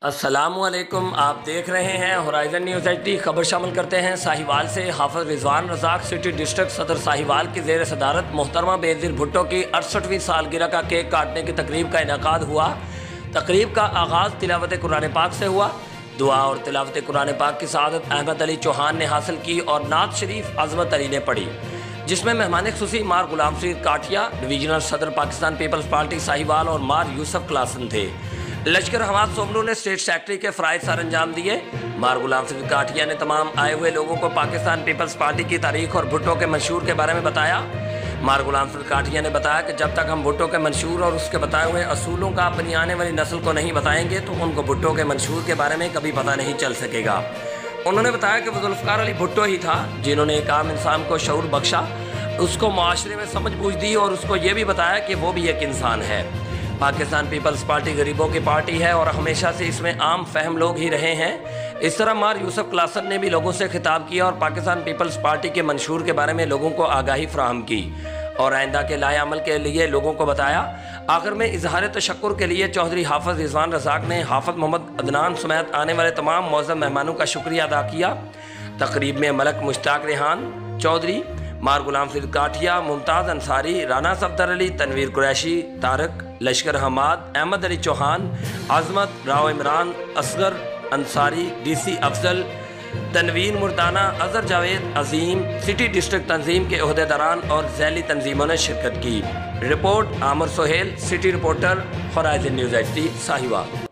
السلام علیکم، آپ دیکھ رہے ہیں ہورائزن نیوز ایچ ڈی۔ خبر شامل کرتے ہیں ساہیوال سے۔ حافظ رضوان رزاق سٹی ڈسٹرکٹ صدر ساہیوال کی زیر صدارت محترمہ نظیر بھٹو کی 68ویں سالگرہ کا کیک کاٹنے کی تقریب کا انعقاد ہوا۔ تقریب کا آغاز تلاوت قرآن پاک سے ہوا۔ دعا اور تلاوت قرآن پاک کی سعادت احمد علی چوہان نے حاصل کی اور نعت شریف عظمت علی نے پڑھی، جس میں مہمان خصوصی مار غلام فرید کاٹیا، ڈویژنل صدر پاکستان پیپلز پارٹی ساہیوال اور مار یوسف کلاسن تھے۔ لشکر حماد سومنو نے اسٹیٹ سیکرٹری کے فرائض سر انجام دیے۔ مار غلام فرید کاٹیا نے تمام آئے ہوئے لوگوں کو پاکستان پیپلز پارٹی کی تاریخ اور بھٹو کے منشور کے بارے میں بتایا۔ مار غلام فرید کاٹیا نے بتایا کہ جب تک ہم بھٹو کے منشور اور اس کے بتائے ہوئے اصولوں کا اپنی آنے والی نسل کو نہیں بتائیں گے تو ان کو بھٹو کے منشور کے بارے میں کبھی پتہ نہیں چل سکے گا۔ انہوں نے بتایا کہ وہ ذوالفقار علی بھٹو ہی تھا جنہوں نے ایک عام انسان کو شعور بخشا، اس کو معاشرے میں سمجھ بوجھ دی اور اس کو یہ بھی بتایا کہ وہ بھی ایک انسان ہے۔ پاکستان پیپلز پارٹی غریبوں کی پارٹی ہے اور ہمیشہ سے اس میں عام فہم لوگ ہی رہے ہیں۔ اس طرح مار یوسف کلاسن نے بھی لوگوں سے خطاب کیا اور پاکستان پیپلز پارٹی کے منشور کے بارے میں لوگوں کو آگاہی فراہم کی اور آئندہ کے لائے عمل کے لیے لوگوں کو بتایا۔ آخر میں اظہار تشکر کے لیے چودھری حافظ رضوان رزاق نے حافظ محمد عدنان سمیت آنے والے تمام معزز مہمانوں کا شکریہ ادا کیا۔ تقریب میں ملک مشتاق ریحان چودھری، مار غلام فرید کاٹیا، ممتاز انصاری، رانا صفدر علی، تنویر قریشی، طارق، لشکر Hammad, Ahmad Ali Chauhan, Azmat, Rao Imran, Asghar Ansari, D C Afzal, Tanveen Mardana, Azhar Javed, Azeem, city district تنظیم کے عہدیداران اور ذیلی تنظیموں نے شرکت کی۔ Report Aamir Sohail, city reporter, horizon news H D, Sahiwal.